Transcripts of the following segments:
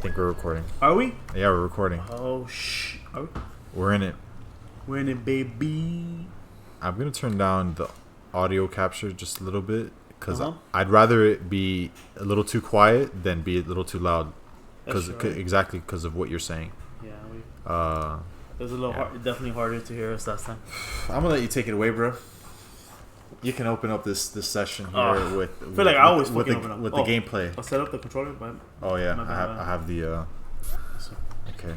think we're recording. Are we? Yeah, we're recording. Oh, shh. Are we? We're in it. We're in it, baby. I'm going to turn down the audio capture just a little bit because Uh-huh. I'd rather it be a little too quiet than be a little too loud. That's right. Exactly because of what you're saying. Yeah, It was a little hard, definitely harder to hear us last time. I'm going to let you take it away, bro. You can open up this session here with. I feel like I always with fucking open up. the gameplay. I'll set up the controller. Oh yeah, my bad. I have the. Okay.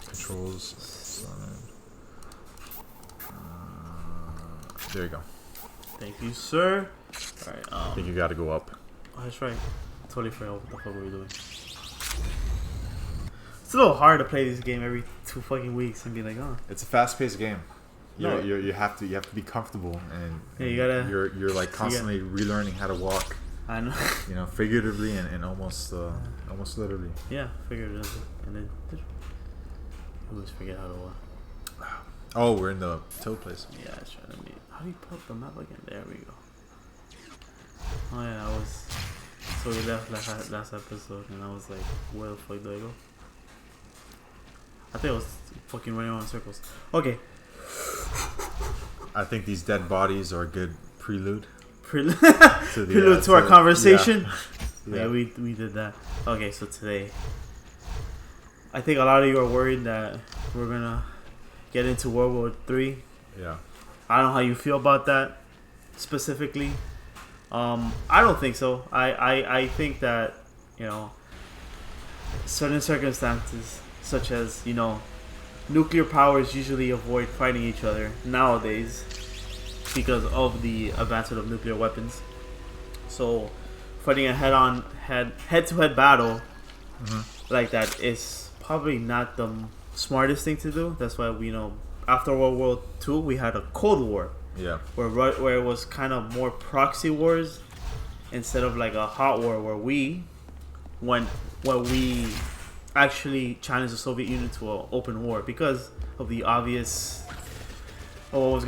Controls. There you go. Thank you, sir. All right. I think you got to go up. Oh, that's right. Totally forgot what the fuck we were doing. It's a little hard to play this game every 2 fucking weeks and be like, oh. It's a fast-paced game. No. You have to be comfortable and Yeah, you gotta. you're like constantly relearning how to walk. I know. You know, figuratively and almost literally. Yeah, figuratively, and then I always forget how to walk. Oh, we're in the toad place. Yeah, that's right. How do you pull up the map again? There we go. Oh yeah, I was. So we left last episode, and I was like, where the fuck do I go? I think I was fucking running around in circles. Okay. I think these dead bodies are a good prelude. Prelude to to our conversation. Yeah. Yeah, we did that. Okay, so today, I think a lot of you are worried that we're gonna get into World War III. Yeah. I don't know how you feel about that specifically. I don't think so. I think that, certain circumstances, such as, nuclear powers usually avoid fighting each other nowadays because of the advancement of nuclear weapons. So fighting a head-to-head battle like that is probably not the smartest thing to do. That's why after World War II we had a Cold War. Yeah. Where it was kind of more proxy wars instead of like a hot war where we actually challenged the Soviet Union to an open war because of the obvious. What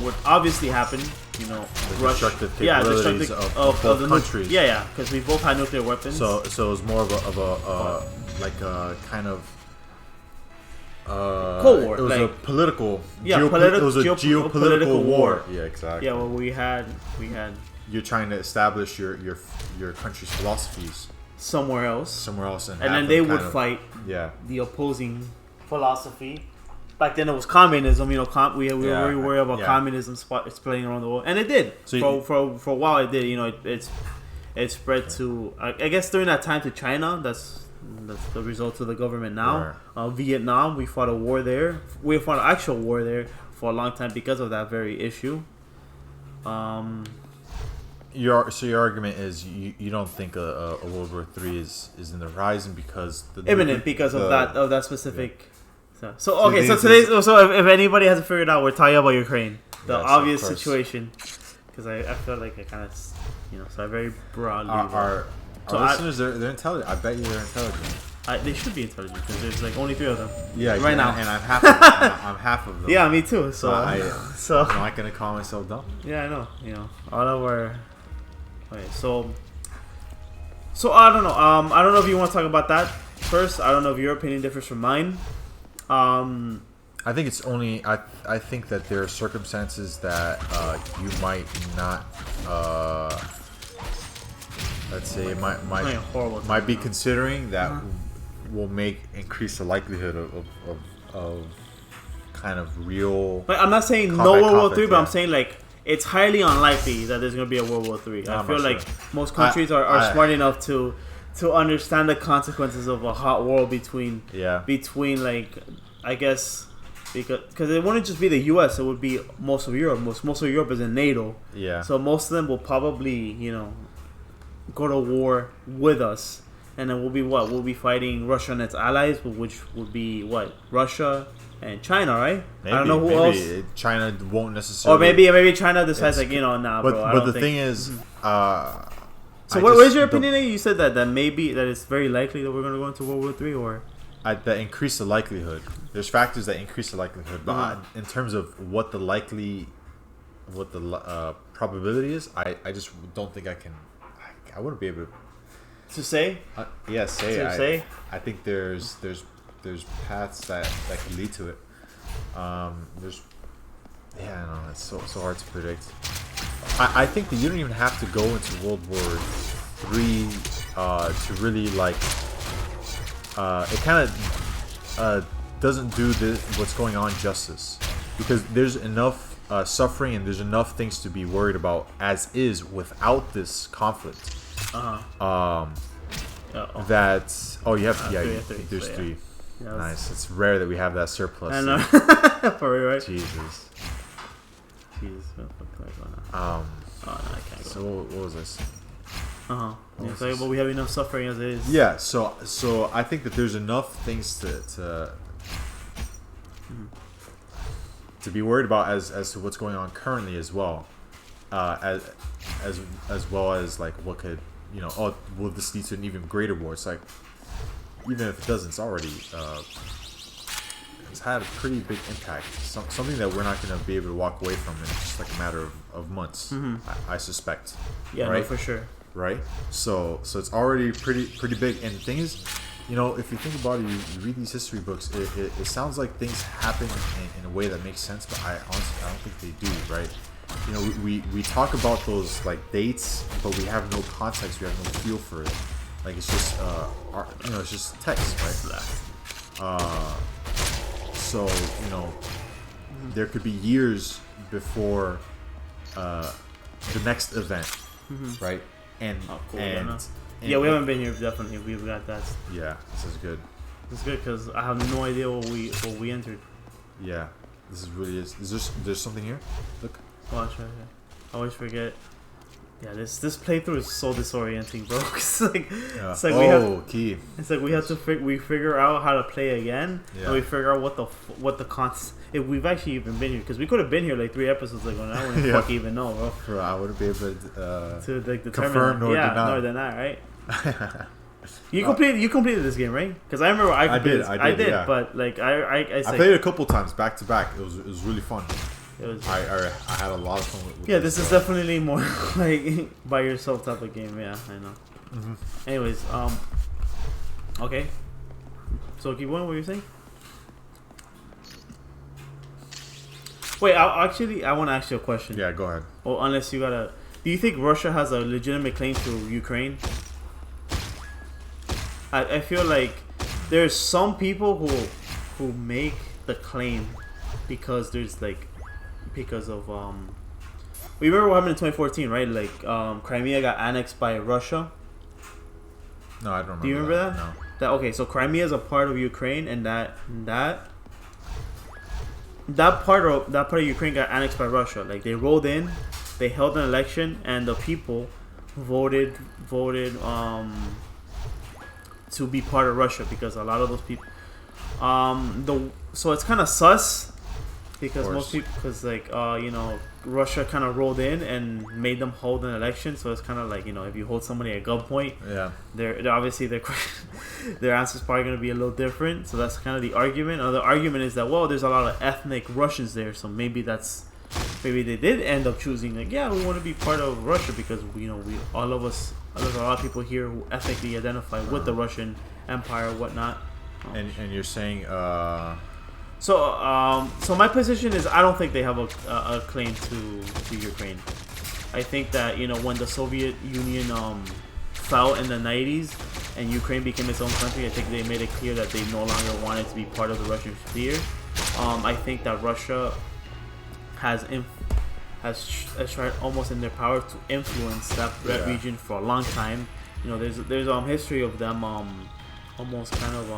would obviously happen? Russia. Destructive capabilities of both countries. Yeah, because we both had nuclear weapons. So it was more of a like a kind of. Cold War. It was a political. Yeah, it was a geopolitical war. Yeah, exactly. Yeah, well, we had. You're trying to establish your country's philosophies somewhere else, and then they would fight. Yeah. The opposing philosophy. Back then it was communism. We were very worried about communism spreading around the world, and it did. So for a while it did. It spread to I guess during that time to China. That's the result of the government now. Right. Vietnam, we fought a war there. We fought an actual war there for a long time because of that very issue. Your argument is you don't think a World War III is in the horizon because imminent because of that specific. Yeah. So if anybody hasn't figured out, we're talking about Ukraine, the obvious situation, because I feel like I kind of so I very broadly. Our listeners, they're intelligent. I bet you they're intelligent. They should be intelligent because there's like only 3 of them. Yeah, right now, and I'm half of them. Yeah, me too. So I'm not gonna call myself dumb. Yeah, I know. All of our. Okay, so I don't know. I don't know if you want to talk about that first. I don't know if your opinion differs from mine. I think it's only. I think that there are circumstances that you might not. Let's say might be considering that will increase the likelihood of kind of real. Like, I'm not saying no World War III, but I'm saying like it's highly unlikely that there's gonna be a World War III. I feel like most countries are smart enough to understand the consequences of a hot war between like I guess because it wouldn't just be the U.S. It would be most of Europe. Most of Europe is in NATO. Yeah. So most of them will probably go to war with us, and then we'll be fighting Russia and its allies, which would be Russia and China, right? Maybe, I don't know who else. China won't necessarily. Or maybe China decides nah, bro. But the thing is, so what is your opinion? You said that maybe that it's very likely that we're going to go into World War III, or that increase the likelihood. There's factors that increase the likelihood, but in terms of what the probability is, I just don't think I can. I wouldn't be able to. To say? Yeah, say. To say? I think there's paths that can lead to it. There's no, it's so hard to predict. I think that you don't even have to go into World War III to really like. It kind of doesn't do what's going on justice, because there's enough suffering and there's enough things to be worried about as is without this conflict. That you have there's three. Yeah, nice. It's rare that we have that surplus. I know. For real, right? Jesus. Oh no, I can't go. So what was this? But we have enough suffering as it is. Yeah. So I think that there's enough things to be worried about as to what's going on currently as well, as well as like what could will this lead to an even greater war? It's like, even if it doesn't, it's already it's had a pretty big impact. Something that we're not going to be able to walk away from in just like a matter of months. I suspect. Yeah, right? No, for sure. Right. So it's already pretty big. And the thing is, if you think about it, you read these history books, it sounds like things happen in a way that makes sense, but I honestly don't think they do, right? We talk about those like dates, but we have no context, we have no feel for it. Like it's just it's just text, right? So there could be years before the next event, right? And cool, and yeah, we haven't been here. Definitely, we've got that. Yeah, this is good. It's good because I have no idea what we entered. Yeah, this really is. There's something here? Look. Watch right here. I always forget. Yeah, this playthrough is so disorienting, bro. It's like key. It's like we have to figure out how to play again, and we figure out what the cons. If we've actually even been here, because we could have been here like 3 episodes ago, and I wouldn't fuck even know, bro. Bro, I wouldn't be able to like determine confirm nor deny. Nor deny, right? You completed this game, right? Because I remember I did, yeah. But like I played it a couple times back to back. It was really fun. I had a lot of fun with this is definitely more like by yourself type of game. Yeah, I know. Anyways, okay. So keep going. What were you saying? Wait, I want to ask you a question. Yeah, go ahead. Well, unless you gotta, do you think Russia has a legitimate claim to Ukraine? I feel like there's some people who make the claim because of we remember what happened in 2014, right? Like Crimea got annexed by Russia. No, I don't remember. Do you remember that? No. Okay, so Crimea is a part of Ukraine, and that part of Ukraine got annexed by Russia. Like they rolled in, they held an election, and the people voted to be part of Russia, because a lot of those people so it's kind of sus, because most people, because Russia kind of rolled in and made them hold an election. So it's kind of like, if you hold somebody at gunpoint, they're obviously their answer's probably going to be a little different. So that's kind of the argument. Another argument is that, well, there's a lot of ethnic Russians there, so maybe they did end up choosing we want to be part of Russia because there's a lot of people here who ethnically identify with the Russian Empire and whatnot. And you're saying So my position is I don't think they have a claim to Ukraine. I think that when the Soviet Union fell in the 90s and Ukraine became its own country, I think they made it clear that they no longer wanted to be part of the Russian sphere. I think that Russia has tried almost in their power to influence that region for a long time. There's history of them almost kind of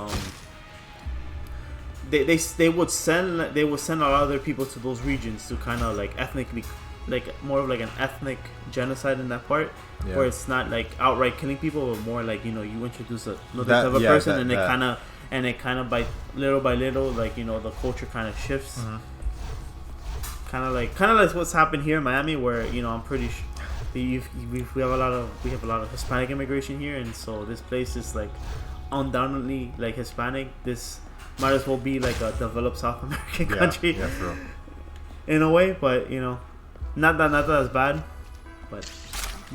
they would send a lot of their people to those regions to kind of ethnically, more of an ethnic genocide in that part, where it's not outright killing people, but more you introduce another type of person, and it kind of by little the culture kind of shifts. Kind of like what's happened here in Miami, where I'm pretty sure we have a lot of Hispanic immigration here, and so this place is undoubtedly Hispanic. This might as well be a developed South American country, true. In a way, but not that as bad. But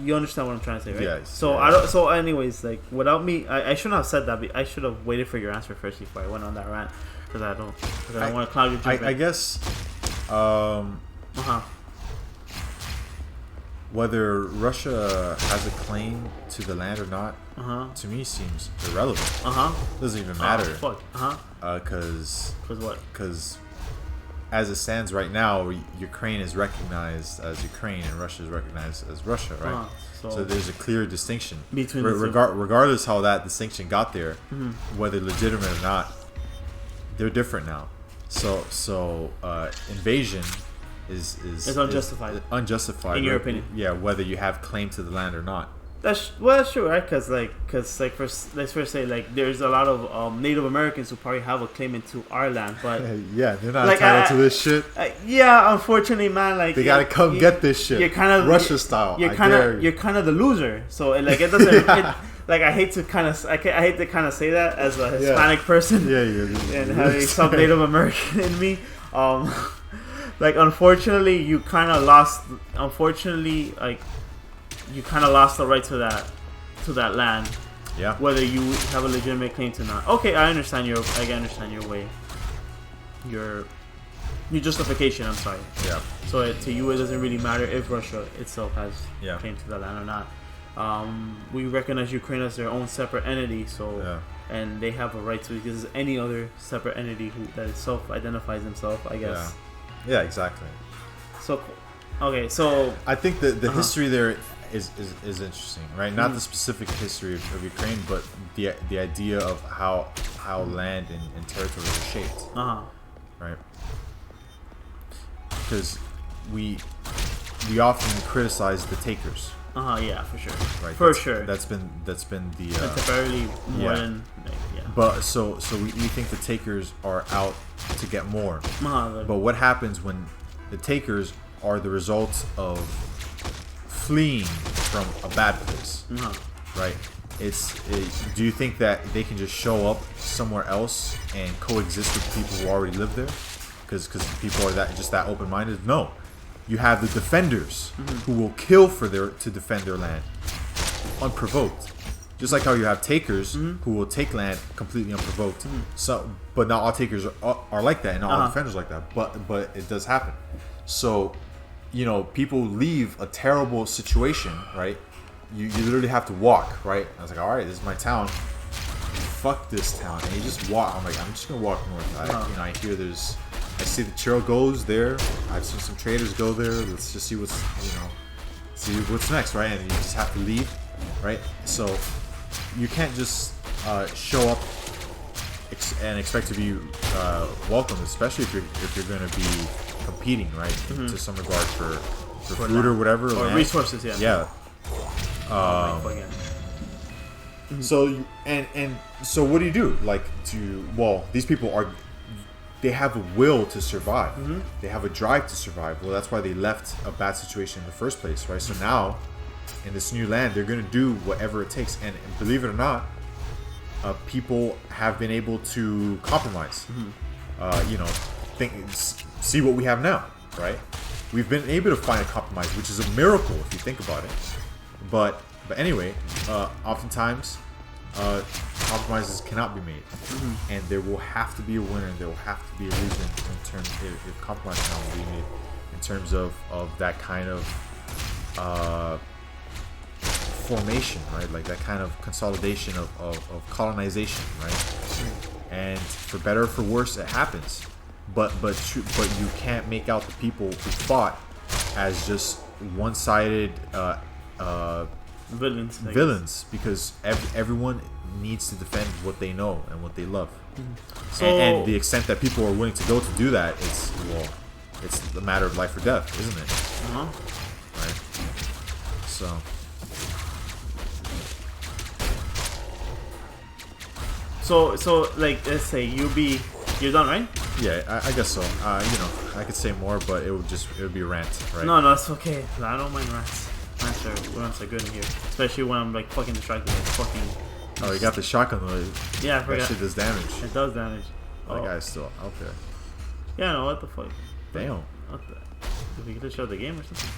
You understand what I'm trying to say, right? Yeah. So I don't. So anyways, like without me, I shouldn't have said that. I should have waited for your answer first before I went on that rant because I don't want to cloud your judgment. I guess. Whether Russia has a claim to the land or not, to me seems irrelevant. Doesn't even matter. Fuck. Because what? Because as it stands right now, Ukraine is recognized as Ukraine and Russia is recognized as Russia, right? So there's a clear distinction between regardless how that distinction got there, whether legitimate or not. They're different now. So invasion is unjustified. Unjustified, in your opinion. Yeah, whether you have claim to the land or not. That's true, right? Because let's first say like there's a lot of Native Americans who probably have a claim into our land, but yeah, they're not entitled to this shit. Yeah, unfortunately, man, like they gotta come get this shit. You're kind of Russia style. You're kind of the loser. So like it doesn't. Like I hate to kind of say that as a Hispanic person. And having some Native American in me. Like unfortunately, you kind of lost. Unfortunately, like. You kind of lost the right to that land. Yeah. Whether you have a legitimate claim to not. Okay, I understand your way. Your justification. I'm sorry. Yeah. So to you, it doesn't really matter if Russia itself has claim to that land or not. We recognize Ukraine as their own separate entity. So and they have a right to it because any other separate entity that self-identifies themselves. I guess. Yeah. Exactly. So. Okay. So. I think the history there. Is interesting, right? Not the specific history of Ukraine, but the idea of how land and territory are shaped, right? Because we often criticize the takers. Yeah, for sure. Right. For sure. That's been the temporarily more than But so we think the takers are out to get more. But what happens when the takers are the result of fleeing from a bad place, right? Do you think that they can just show up somewhere else and coexist with people who already live there? Because people are that open-minded? No, you have the defenders who will kill to defend their land, unprovoked. Just like how you have takers who will take land completely unprovoked. So, but not all takers are like that, and not all defenders are like that. But it does happen. So. People leave a terrible situation, right? You literally have to walk, right? I was like, all right, this is my town. Fuck this town. And you just walk. I'm like, I'm just going to walk north. I hear I see the trail goes there. I've seen some traders go there. Let's just see what's next, right? And you just have to leave, right? So you can't just show up and expect to be welcomed, especially if you're going to be competing, right, to some regard for food or whatever, or land. Resources, yeah. So so what do you do? Like these people they have a will to survive. They have a drive to survive. Well, that's why they left a bad situation in the first place, right? So now, in this new land, they're going to do whatever it takes, and believe it or not, people have been able to compromise. See what we have now, right? We've been able to find a compromise, which is a miracle if you think about it. But anyway, oftentimes compromises cannot be made, and there will have to be a winner. There will have to be a reason in terms if compromise cannot be made in terms of that kind of formation, right? Like that kind of consolidation of colonization, right? And for better or for worse, it happens. But you can't make out the people who fought as just one-sided villains because everyone needs to defend what they know and what they love. So, and the extent that people are willing to go to do that, it's a matter of life or death, isn't it? Right. So like let's say you're done, right? Yeah, I guess so. I could say more, but it would be a rant, right? No, it's okay. I don't mind rants. Rants are good in here, especially when I'm like fucking distracted. Oh, you got the shotgun though. Yeah, I forgot. That shit does damage. It does damage. That guy's still out there. Yeah, no, what the fuck? Damn. What the? Did we get to show the game or something?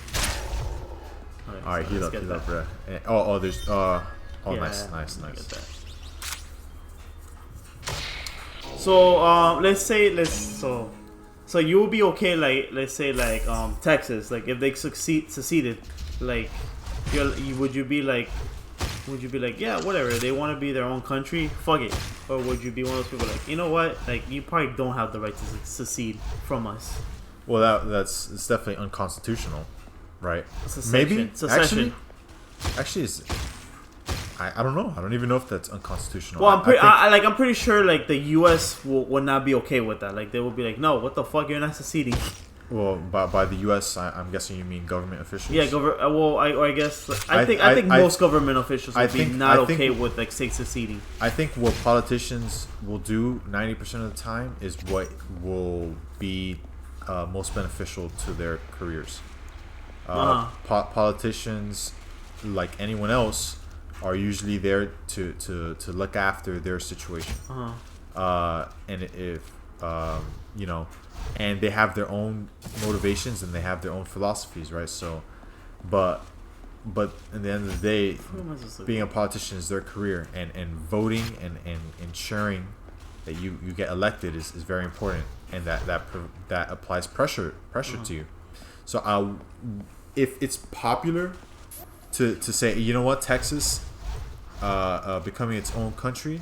Okay, All right, so heal let's up, get that. bro. Oh, there's oh, Yeah, nice. let me get that. So so you will be okay, like let's say like Texas, like if they seceded, like would you be like yeah, whatever, they want to be their own country, fuck it, or would you be one of those people like, you know what, like you probably don't have the right to secede from us? Well, it's definitely unconstitutional, right? Secession. Actually, it's, I don't know. I don't even know if that's unconstitutional. Well, I think, I'm pretty sure like the U.S. would not be okay with that. Like they will be like, no, what the fuck, you're not seceding. well, by the U.S., I'm guessing you mean government officials. Yeah, well, I guess I think most government officials would be not okay with like state seceding. I think what politicians will do 90% of the time is what will be most beneficial to their careers. Politicians, like anyone else, are usually there to look after their situation. And if you know, and they have their own motivations and they have their own philosophies, right? So, but in the end of the day, being a politician is their career, and voting and ensuring that you get elected is very important, and that applies pressure to you. So if it's popular to say, you know what, Texas becoming its own country,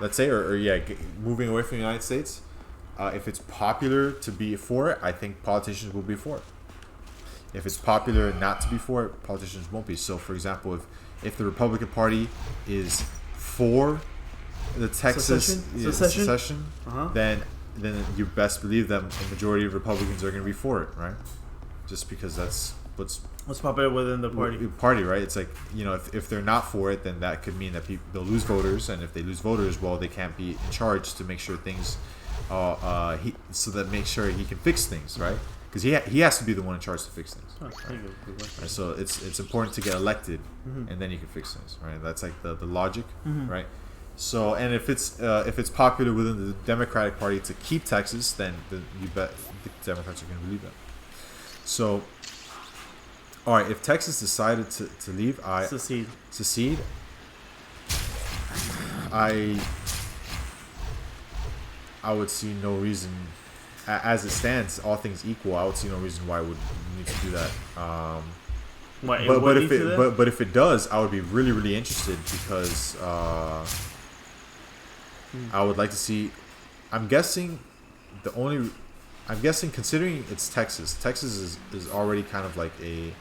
let's say, or moving away from the United States, if it's popular to be for it, I think politicians will be for it. If it's popular not to be for it, politicians won't be. So, for example, if the Republican Party is for the Texas secession, then you best believe that the majority of Republicans are going to be for it, right? Just because that's what's popular within the party, right? It's like, you know, if they're not for it, then that could mean that they'll lose voters, and if they lose voters, well, they can't be in charge to make sure things, make sure he can fix things, right? Because he has to be the one in charge to fix things. Right? So it's important to get elected, and then you can fix things, right? That's like the logic, right? So, and if it's popular within the Democratic Party to keep Texas, then you bet the Democrats are going to believe that. So, all right, if Texas decided to leave, secede, I would see no reason, as it stands, all things equal, I would see no reason why it would need to do that. But if it does, I would be really, really interested, because I would like to see. I'm guessing considering it's Texas. Texas is already kind of like a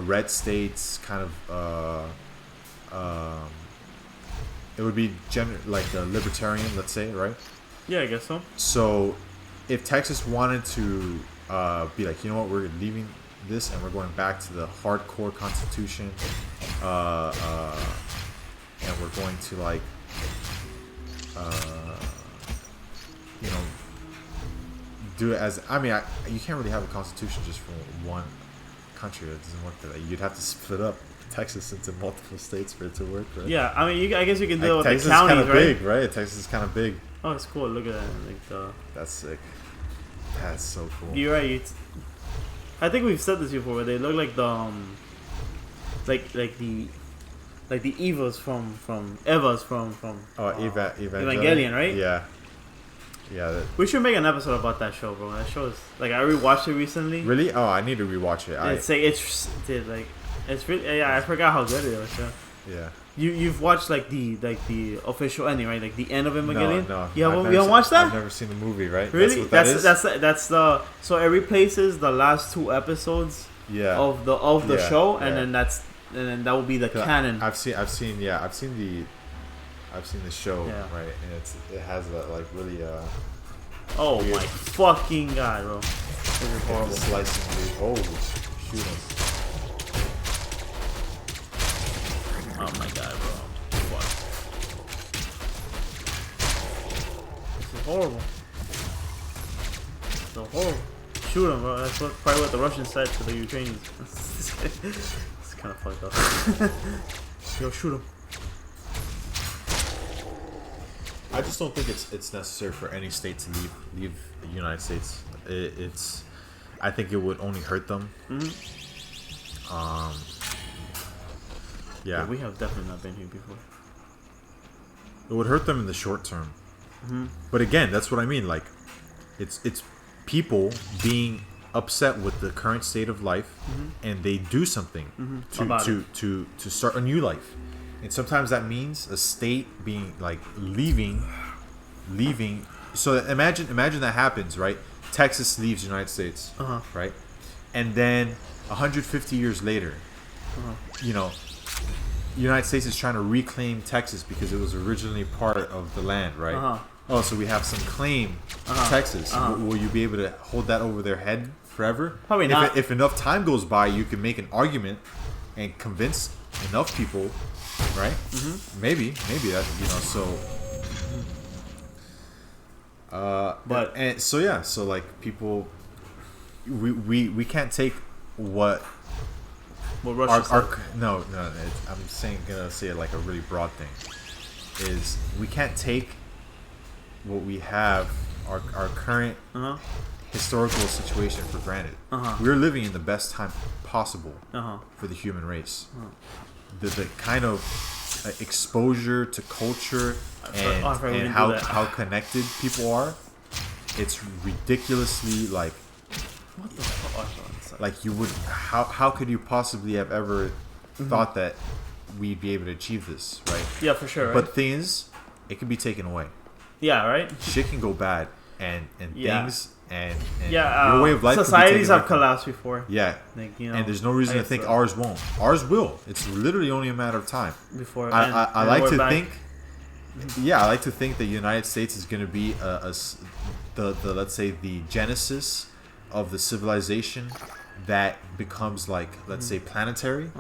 red state, kind of. It would be like a libertarian, let's say, right? Yeah, I guess so. So, if Texas wanted to be like, you know what, we're leaving this and we're going back to the hardcore Constitution, and we're going to like, you know, do it as, I mean, you can't really have a constitution just for one country. It doesn't work that way. You'd have to split up Texas into multiple states for it to work, right? Yeah, I mean, I guess you can do it with Texas the counties, is kind of right? big, right? Texas is kind of big. Oh, it's cool. Look at that. That's sick. That's so cool. You're right. I think we've said this before, but they look like the like the Evas from Evangelion, right? Yeah. We should make an episode about that show, bro. That show is like, I rewatched it recently. Really? Oh, I need to rewatch it. It's really, yeah. I forgot how good it was. Yeah. You've watched like the official ending, right? Like the end of Evangelion. No. You haven't watched that? I've never seen the movie, right? Really? That's the so it replaces the last two episodes. Yeah. Of the show, and then that will be the canon. I've seen the show, right? And it has that like really oh weird, my fucking god, bro! This is horrible. Slicing dude. Oh, shoot him. Oh my god, bro! Fuck. This is horrible. So horrible. Shoot him, bro. That's probably what the Russians said to the Ukrainians. It's kind of fucked up. Yo, shoot him. I just don't think it's necessary for any state to leave the United States. I think it would only hurt them. Yeah. We have definitely not been here before. It would hurt them in the short term. Mm-hmm. But again, that's what I mean. Like, it's people being upset with the current state of life, and they do something to start a new life. And sometimes that means a state being like leaving. So imagine that happens, right? Texas leaves the United States, right? And then 150 years later, you know, the United States is trying to reclaim Texas because it was originally part of the land, right? Oh, so we have some claim to Texas. Will you be able to hold that over their head forever? Probably not. If enough time goes by, you can make an argument and convince enough people, right? Maybe that, you know. So, but and so yeah, so like people, we can't take what Russia said. No, I'm gonna say it like a really broad thing. Is we can't take what we have, our current historical situation for granted. We're living in the best time possible for the human race. The kind of exposure to culture and how connected people are, it's ridiculously like. What the fuck? Like you would, how could you possibly have ever thought that we'd be able to achieve this, right? Yeah, for sure. Right? But the thing is, it can be taken away. Yeah, right. Shit can go bad, and things and your way of life. Societies have collapsed before. Yeah, like, you know, and there's no reason to think ours won't. Ours will. It's literally only a matter of time. Before I like to think. Yeah, I like to think that the United States is going to be the let's say the genesis of the civilization that becomes like, let's say, planetary.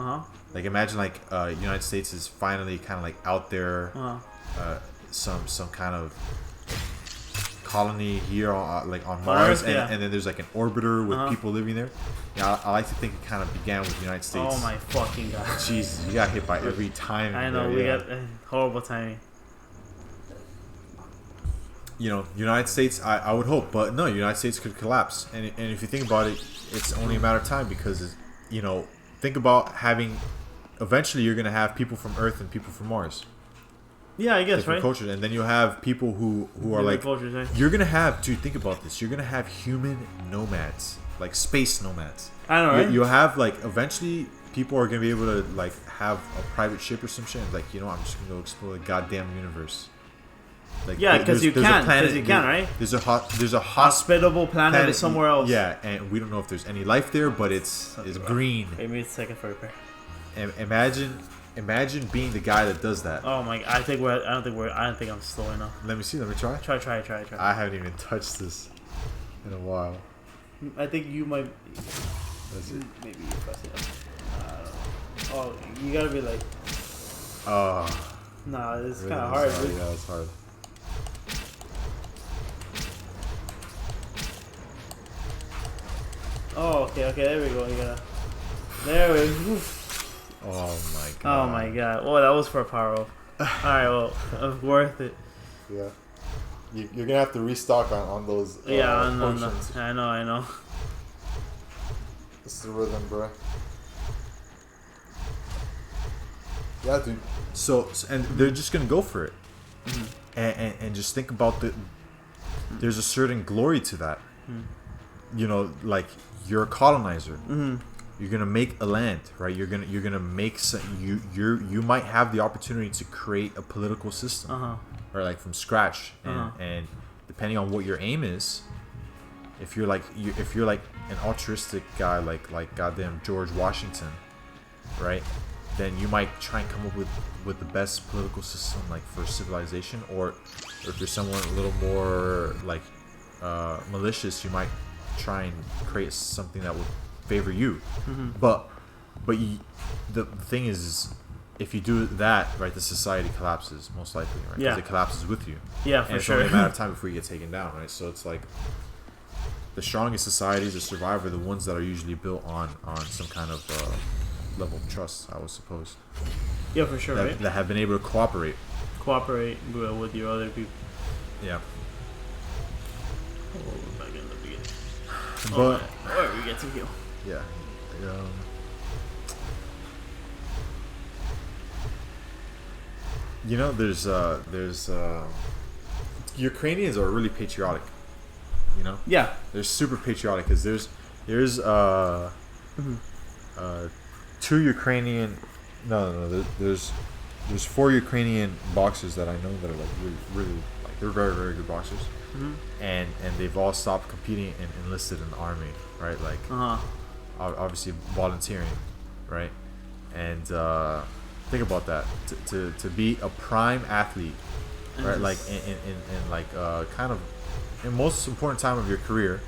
Like imagine like United States is finally kind of like out there, some kind of colony here on, like on Mars, and then there's like an orbiter with people living there. Yeah, I like to think it kind of began with the United States. Oh my fucking god! Jesus, you got hit by every time. I know, we got horrible timing. You know, United States, I would hope, but no, United States could collapse. And if you think about it, it's only a matter of time because, you know, think about having, eventually you're going to have people from Earth and people from Mars. Yeah, I guess, right? Cultures. And then you'll have people who are like, cultures, right? You're going to have, dude, think about this. You're going to have human nomads, like space nomads. I know, right? You'll have, like, eventually people are going to be able to, like, have a private ship or some shit. Like, you know, I'm just going to go explore the goddamn universe. Like, yeah, because you can, right? There's a hospitable planet somewhere else. Yeah, and we don't know if there's any life there, but it's green. Maybe it's second for repair. And imagine being the guy that does that. Oh my! I don't think I'm slow enough. Let me see. Let me try. Try. I haven't even touched this in a while. I think you might. That's it. Maybe you press it. Oh, you gotta be like. Nah, it's kind of hard. Yeah, it's hard. Oh, okay, there we go. There we go. Oh my god. Oh my god. Well, that was for a power up. Alright, well, it was worth it. Yeah. You're gonna have to restock on those. Yeah, no. I know. This is the rhythm, bro. Yeah, dude. So and they're just gonna go for it, and just think about there's a certain glory to that. You know, like you're a colonizer. You're gonna make a land, right? You're gonna make you might have the opportunity to create a political system, or like from scratch, and depending on what your aim is, if you're like an altruistic guy like goddamn George Washington, right? Then you might try and come up with the best political system like for civilization, or if you're someone a little more like malicious, you might try and create something that would favor you. But the thing is, if you do that, right, the society collapses most likely, right? Because it collapses with you. Yeah, for and it's sure. only a matter of time before you get taken down, right? So it's like the strongest societies that survive are the ones that are usually built on some kind of level of trust, I would suppose. Yeah, for sure, right? That have been able to cooperate with your other people. Yeah. Oh, we're back in the beginning. But where we get to heal. Yeah. You know, there's Ukrainians are really patriotic. You know, Yeah. they're super patriotic because there's two Ukrainian there's four Ukrainian boxers that I know that are like really like they're very very good boxers, and they've all stopped competing and enlisted in the army, right? Like obviously volunteering, right? And think about that to be a prime athlete, right? Like in like kind of in most important time of your career,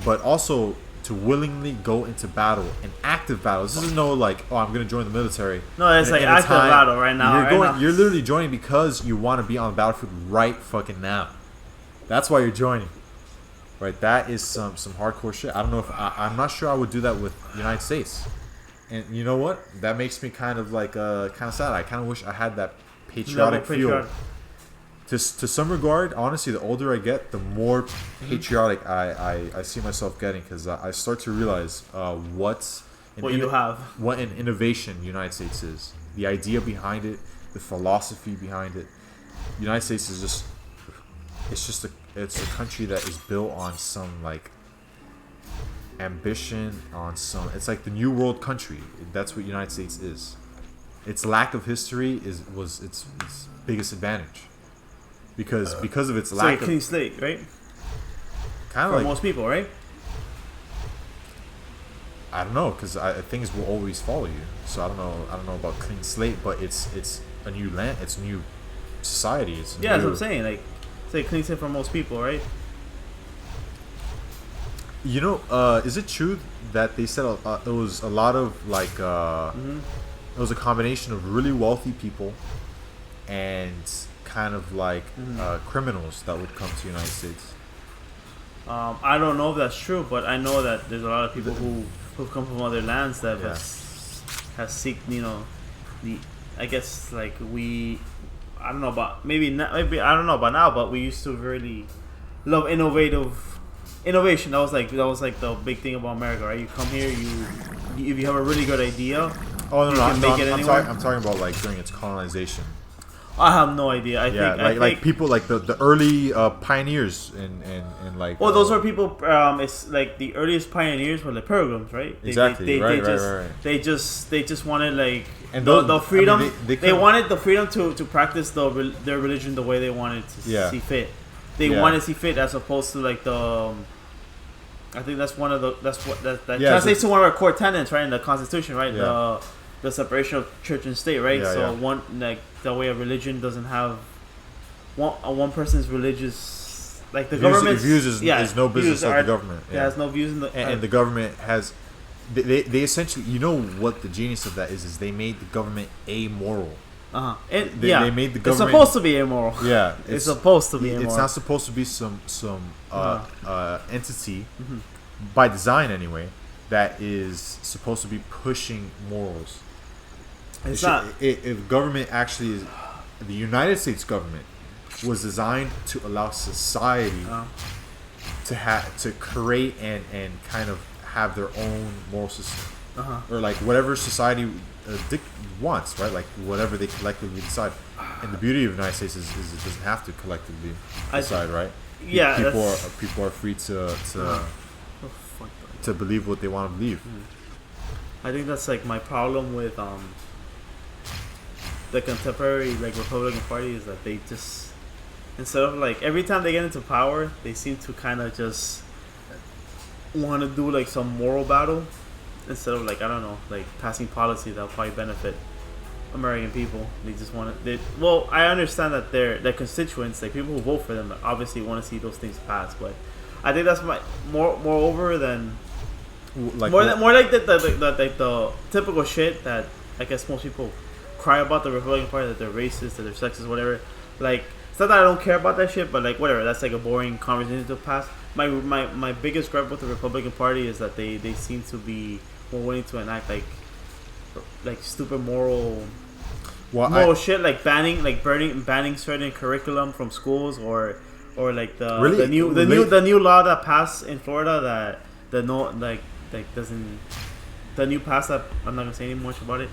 but also to willingly go into battle, an active battle. This isn't no like, oh, I'm gonna join the military. No, it's like active battle right now. You're literally joining because you want to be on the battlefield right fucking now. That's why you're joining, right? That is some hardcore shit. I don't know if I'm not sure I would do that with the United States. And you know what? That makes me kind of like kind of sad. I kind of wish I had that patriotic feel. To some regard, honestly, the older I get, the more patriotic I see myself getting, because I start to realize what an innovation the United States is. The idea behind it, the philosophy behind it. The United States is just it's a country that is built on some like ambition, on some. It's like the new world country. That's what the United States is. Its lack of history was its biggest advantage. Because of its lack of clean slate, right? Kind of for like most people, right? I don't know, because things will always follow you. So I don't know about clean slate, but it's a new land, it's a new society. It's a that's what I'm saying. Like, it's like clean slate for most people, right? You know, is it true that they said it was a lot of like it was a combination of really wealthy people and kind of like criminals that would come to the United States? I don't know if that's true, but I know that there's a lot of people who've come from other lands that has seeked, you know, I guess like I don't know about maybe I don't know about now, but we used to really love innovation. That was like the big thing about America, right? You come here, if you have a really good idea, I'm talking about like during its colonization. I have no idea. I think people like the early pioneers and like. Well, those are people. It's like the earliest pioneers were the Pilgrims, right? They just wanted like the freedom. They wanted the freedom to practice their religion the way they wanted to see fit. They wanted to see fit as opposed to like the. I think that's one of the that translates to one of our core tenets, right, in the Constitution, right? Yeah. The separation of church and state, right? One like the way a religion doesn't have one person's religious, like the government's views is no business of the government. Yeah, has no views in the and the government has they essentially, you know what the genius of that is they made the government amoral. They made the government. It's supposed to be immoral. Yeah, it's supposed to be immoral. It's not supposed to be some entity by design anyway that is supposed to be pushing morals. It's not. If government actually is, the United States government was designed to allow society to create and kind of have their own moral system, or like whatever society wants, right? Like whatever they collectively decide. And the beauty of the United States is it doesn't have to collectively decide, right? Yeah, people are free to believe what they want to believe. I think that's like my problem with the contemporary like Republican Party is that they just, instead of like every time they get into power, they seem to kind of just want to do like some moral battle instead of like, I don't know, like passing policy that'll probably benefit American people. They just want to. Well, I understand that their constituents, like people who vote for them, obviously want to see those things pass. But I think that's moreover than like more like the typical shit that I guess most people cry about the Republican Party, that they're racist, that they're sexist, whatever. Like, it's not that I don't care about that shit, but like whatever. That's like a boring conversation to pass. My biggest gripe with the Republican Party is that they seem to be more willing to enact like stupid moral shit, like banning certain curriculum from schools, or like the new law that passed in Florida that doesn't, the new pass that I'm not gonna say any much about it.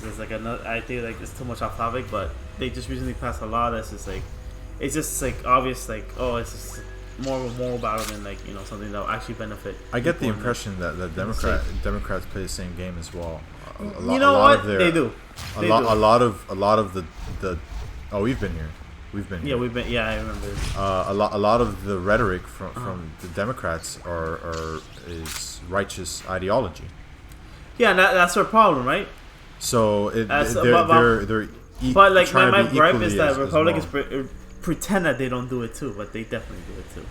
It's like I think like it's too much off topic, but they just recently passed a law that's just like, it's just like obvious, like, oh, it's just more of a moral battle than like, you know, something that will actually benefit. I get the people impression that Democrats play the same game as well. You know what? They do. A lot of the oh, we've been here. Yeah, we've been. Yeah, I remember. A lot of the rhetoric from the Democrats is righteous ideology. Yeah, that's their problem, right? So they're but like my gripe is that as Republicans pretend that they don't do it too, but they definitely do it too.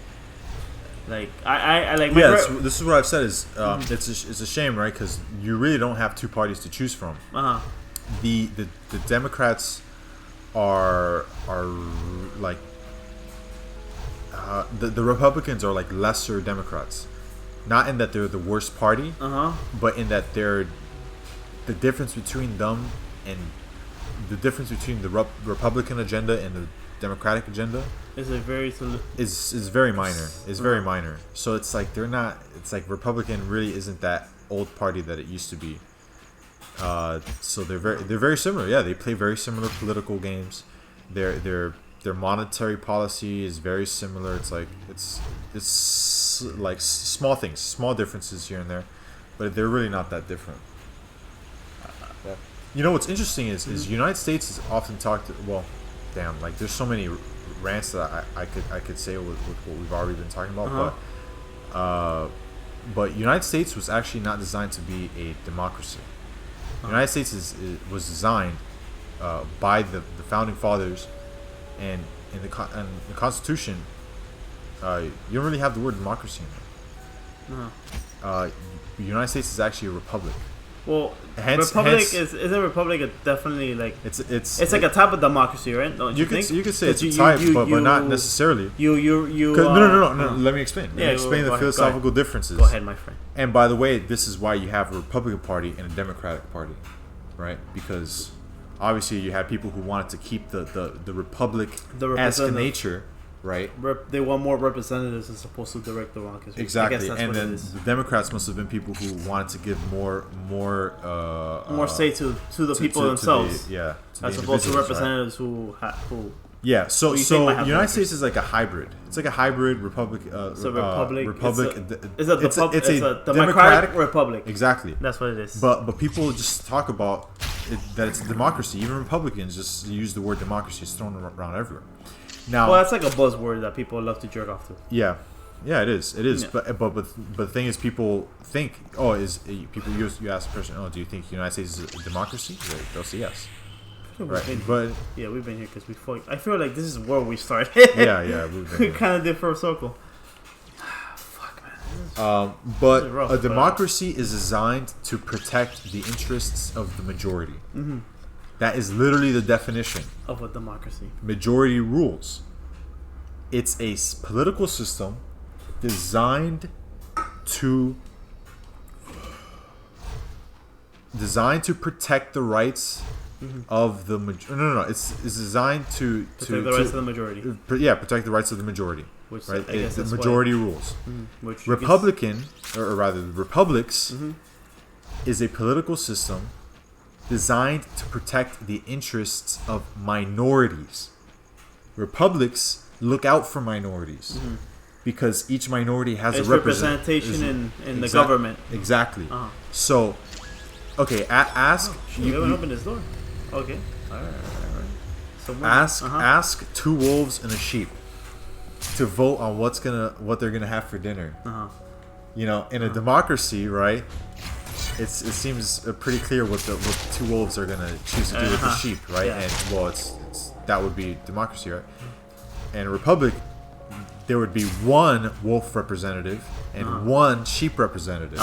Like I like. This is what I've said is it's a shame, right? Because you really don't have two parties to choose from. The Democrats are like the Republicans are like lesser Democrats, not in that they're the worst party, but in that they're the difference between them and the difference between the Republican agenda and the Democratic agenda is very minor. It's very minor. So it's like they're not. It's like Republican really isn't that old party that it used to be. So they're very similar. Yeah, they play very similar political games. Their monetary policy is very similar. It's like it's like small things, small differences here and there, but they're really not that different. You know what's interesting is United States is often talked. Well, damn, like there's so many rants that I could say with what we've already been talking about, but United States was actually not designed to be a democracy. The United States was designed by the founding fathers, and in the Constitution, you don't really have the word democracy in there. The United States is actually a republic. Well, isn't a republic definitely like it's like a type of democracy, right? Don't you think? You could say it's a type, but not necessarily. No. Let me explain. Let me explain the philosophical differences. Go ahead, my friend. And by the way, this is why you have a Republican Party and a Democratic Party, right? Because obviously you have people who wanted to keep the republic-esque nature. Right, they want more representatives as opposed to direct democracy. Exactly, and then the Democrats must have been people who wanted to give more say to the people themselves. As opposed to representatives right? Yeah, so United States is like a hybrid. It's like a hybrid republic. It's a republic. It's a democratic republic. Exactly. That's what it is. But people just talk about that it's a democracy. Even Republicans just use the word democracy. It's thrown around everywhere. Now, well, that's like a buzzword that people love to jerk off to. Yeah, it is. Yeah. But the thing is, people think, you ask a person, do you think the United States is a democracy? They'll say yes. Right, but yeah, we've been here because we fought. I feel like this is where we started. yeah, we kind of did for a circle. Fuck, man. But a democracy is designed to protect the interests of the majority. Mm-hmm. That is literally the definition of a democracy. Majority rules. It's a political system designed to protect the rights of the majority. No. It's designed to protect the rights of the majority. Protect the rights of the majority. Which right? The majority rules. Which republics is a political system designed to protect the interests of minorities. Republics look out for minorities because each minority has a representation in the government. Exactly. So, okay, ask. You haven't opened this door. Okay. All right. So ask two wolves and a sheep to vote on what they're gonna have for dinner. You know, in a democracy, right? It seems pretty clear what the two wolves are gonna choose to do with the sheep, right? Yeah. And well, that would be democracy, right? And a republic, there would be one wolf representative and one sheep representative,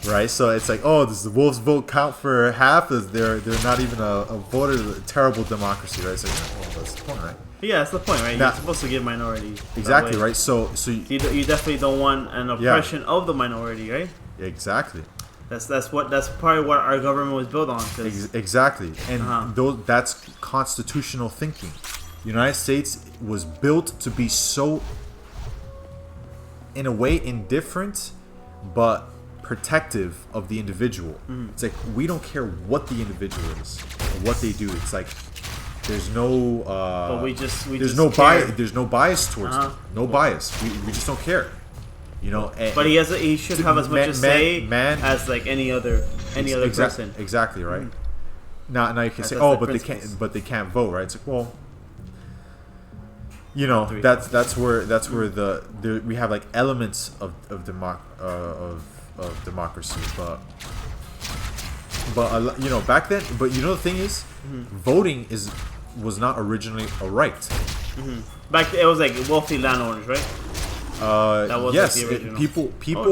right? So it's like, does the wolves' vote count for half? They're not even a voter. A terrible democracy, right? It's like, that's the point, right? Yeah, that's the point, right? You're supposed to give minority exactly, right? So you definitely don't want an oppression of the minority, right? Exactly. That's probably what our government was built on. Exactly, and that's constitutional thinking. The United States was built to be so, in a way, indifferent, but protective of the individual. It's like we don't care what the individual is or what they do. It's like There's no. But we just There's no bias towards them. No bias. We just don't care. You know. But he should have as much to say as like any other person. Exactly right. Now you can say, but they can't vote, right? It's like, well, you know, that's where we have like elements of democracy, but you know, back then, but you know, the thing is, voting was not originally a right. Back then, it was like wealthy landowners, right? That was yes, like the original. People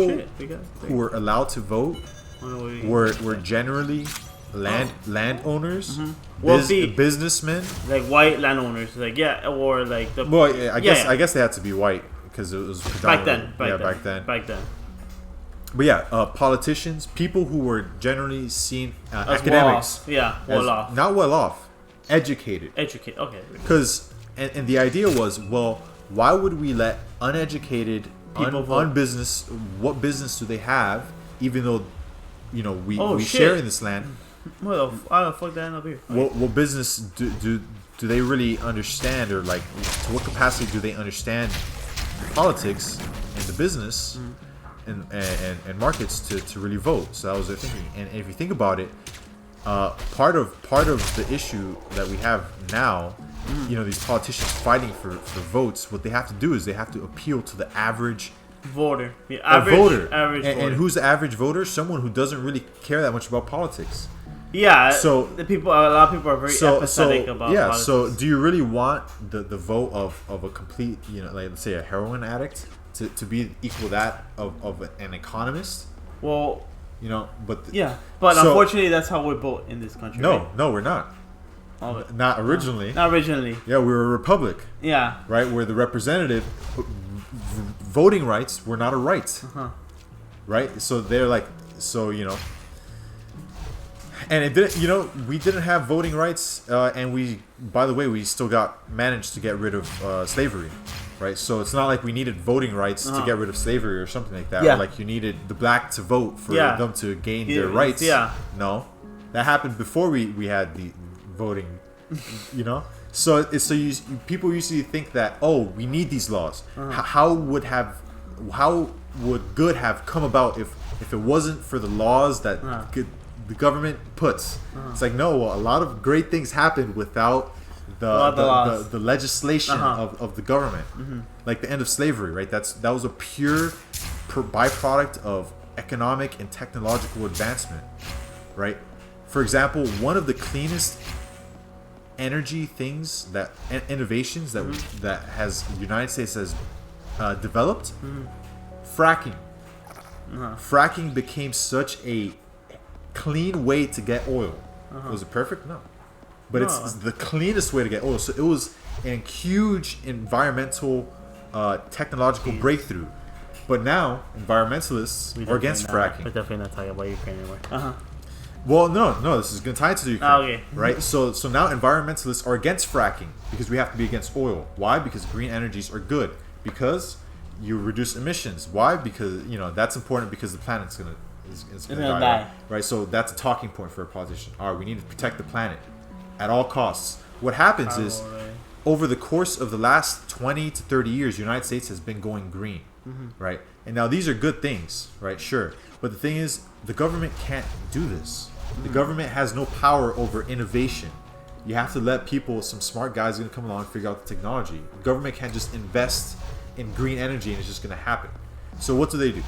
who were allowed to vote were generally landowners, businessmen, like white landowners, like or like the. Well, I guess they had to be white because it was back then. Back then. But yeah, politicians, people who were generally seen academics, not well off, educated. Okay. Because and the idea was, well, why would we let uneducated people on business? What business do they have? Even though, you know, we share in this land. Well, how the fuck did I end up here? What business do they really understand, or like to what capacity do they understand politics and the business and markets to really vote? So that was their thinking. And if you think about it, part of the issue that we have now, you know, these politicians fighting for votes, what they have to do is they have to appeal to the average voter. Average voter. And who's the average voter? Someone who doesn't really care that much about politics. Yeah. So a lot of people are very apathetic about politics. So do you really want the vote of a complete, you know, like let's say a heroin addict to be equal that of an economist? Well, you know, but unfortunately that's how we vote in this country. No, right? No, we're not. Not originally. Not originally. Yeah, we were a republic. Yeah. Right, where the representative voting rights were not a right. Right, so they're like, so you know. And it didn't, you know, we didn't have voting rights, and by the way, we still managed to get rid of slavery, right? So it's not like we needed voting rights to get rid of slavery or something like that. Yeah. Or like you needed the black to vote for them to gain their rights. Yeah. No, that happened before we had the voting, you know. So people usually think that, oh, we need these laws. How would good have come about if it wasn't for the laws that the government puts? It's like, no, well, a lot of great things happened without the legislation of the government, like the end of slavery, right? That was a pure byproduct of economic and technological advancement, right? For example, one of the cleanest energy things innovations that has the United States has developed, fracking. Fracking became such a clean way to get oil. Was it perfect? No. But it's the cleanest way to get oil. So it was a huge environmental technological breakthrough. But now environmentalists are against fracking. We're definitely not talking about Ukraine anymore. Well, no, this is going to tie into Ukraine. Okay. Right? So now environmentalists are against fracking because we have to be against oil. Why? Because green energies are good. Because you reduce emissions. Why? Because, you know, that's important because the planet's going to die. Right? So that's a talking point for a politician. All right, we need to protect the planet at all costs. What happens is, over the course of the last 20 to 30 years, the United States has been going green. Right? And now these are good things, right? Sure. But the thing is, the government can't do this. The government has no power over innovation. You have to let people, some smart guys are going to come along and figure out the technology. The government can't just invest in green energy and it's just going to happen. So what do?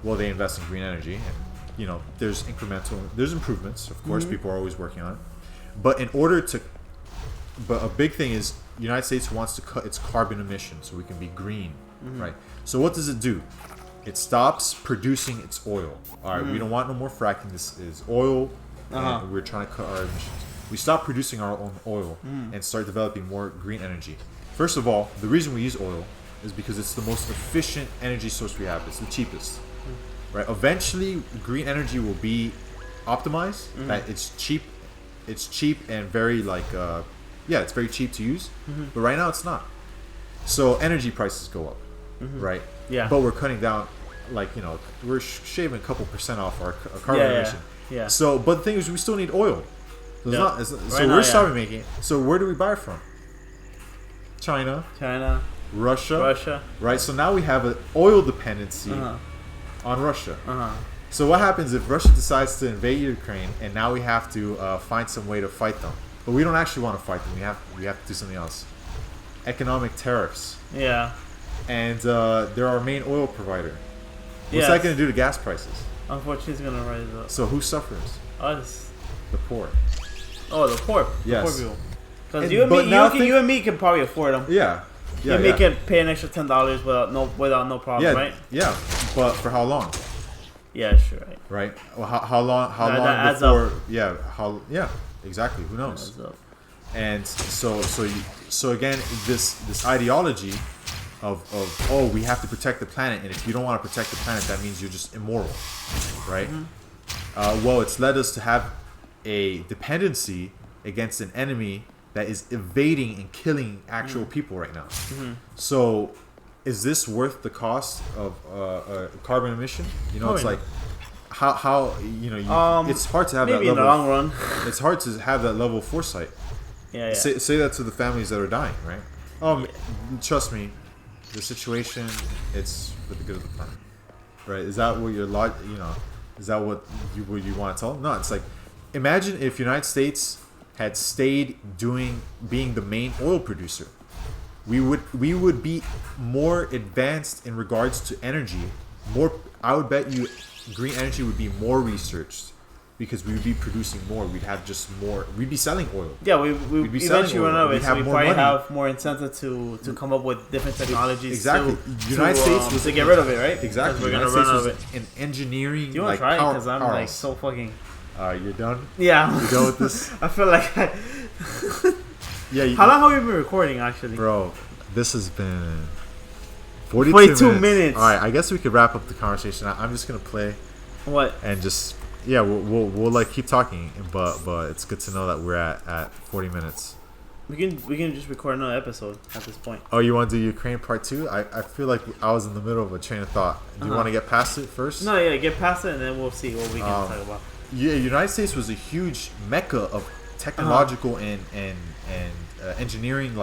Well, they invest in green energy, and you know, there's improvements. Of course, people are always working on it. But a big thing is the United States wants to cut its carbon emissions so we can be green, right? So what does it do? It stops producing its oil. All right, we don't want no more fracking. This is oil, and we're trying to cut our emissions. We stop producing our own oil and start developing more green energy. First of all, the reason we use oil is because it's the most efficient energy source we have. It's the cheapest, right? Eventually, green energy will be optimized. That it's cheap and very it's very cheap to use. But right now, it's not. So energy prices go up, right? Yeah. But we're cutting down, like, you know, we're shaving a couple % off our carbon emission. Yeah. So, but the thing is, we still need oil. So, Yeah. it's not, Right so now, we're yeah. stopping making it. So where do we buy it from? China, China, Russia. Right. So now we have an oil dependency on Russia. So what happens if Russia decides to invade Ukraine, and now we have to find some way to fight them? But we don't actually want to fight them. We have to do something else. Economic tariffs. Yeah. And they're our main oil provider. What's that going to do to gas prices? Unfortunately, it's gonna rise up. So who suffers? Us. The poor. Oh, the poor. Yes. The poor people. Because And- you and but me, now you and me can probably afford them. Yeah. Yeah. You make it pay an extra $10 without no problem, Yeah. right? Yeah. But for how long? Yeah, sure. Right. Right. Well, how long? How That long adds before? up. Yeah. How? Yeah. Exactly. Who knows? Adds up. And so again, this ideology of oh, we have to protect the planet, and if you don't want to protect the planet, that means you're just immoral, right? Well, it's led us to have a dependency against an enemy that is evading and killing actual people right now. So, is this worth the cost of carbon emission? You know, it's like how you know it's hard to have that maybe in the level. long run. It's hard to have that level of foresight. Yeah. Say that to the families that are dying, right? Trust me, the situation, it's for the good of the planet, right? Is that what is that what you want to tell them? No, it's like, imagine if United States had stayed being the main oil producer. We would be more advanced in regards to energy. I would bet you green energy would be more researched, because we would be producing more. We'd have just more. We'd be selling oil. Yeah, we We'd be selling eventually run oil. out of We'd it, so have we more probably money. have more incentive to come up with different technologies. Exactly. To, United States was to get rid of it, right? Exactly. We're United gonna run States out of was it. an engineering. Do you want to try it? Because I'm like so fucking. You're done. Yeah. You done with this? I feel like. Yeah. How long have we been recording, actually? Bro, this has been 42 minutes. All right, I guess we could wrap up the conversation. I'm just gonna play. What? And just we'll like keep talking, but it's good to know that we're at 40 minutes. We can just record another episode at this point. Oh, you want to do Ukraine part 2? I feel like I was in the middle of a train of thought. Do you want to get past it first? No, yeah, get past it and then we'll see what we can talk about. Yeah, United States was a huge mecca of technological and engineering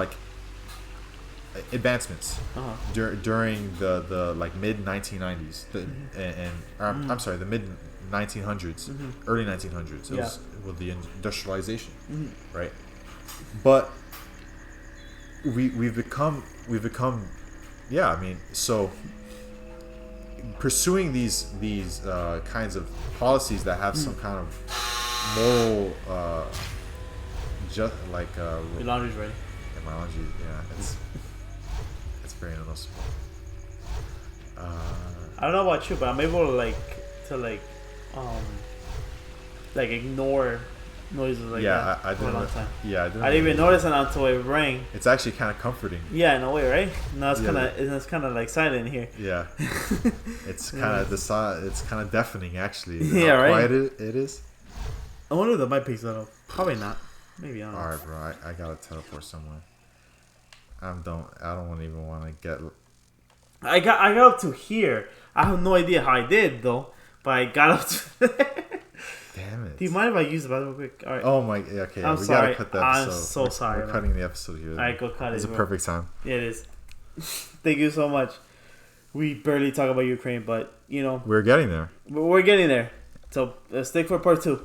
advancements during the like mid 1990s I'm sorry, the mid 1900s, early 1900s. It was with the industrialization, right? But we've become yeah. I mean, so pursuing these kinds of policies that have some kind of moral just like Your laundry's ready. my laundry, yeah, it's very noticeable. I don't know about you, but I'm able to ignore noises like that I for a didn't. long time. Yeah, I didn't even notice it until it rang. It's actually kind of comforting. Yeah, in a way, right? Now it's Yeah. kind of like silent here. Yeah, it's kind of it's kind of deafening actually. Yeah, how right? quiet it is. I wonder if the mic picks that up. Probably not. Maybe, I don't know. All right, bro. I gotta teleport somewhere. I don't even want to get. I got up to here. I have no idea how I did though, but I got up to. Damn it. Do you mind if I use the bathroom real quick? All right. Oh my. Yeah, okay. I'm we sorry. gotta cut the episode. I'm so sorry, We're man. cutting the episode here. All right, go cut it. It's a bro. perfect time. Yeah, it is. Thank you so much. We barely talk about Ukraine, but We're getting there. we're getting there. So stick for part 2.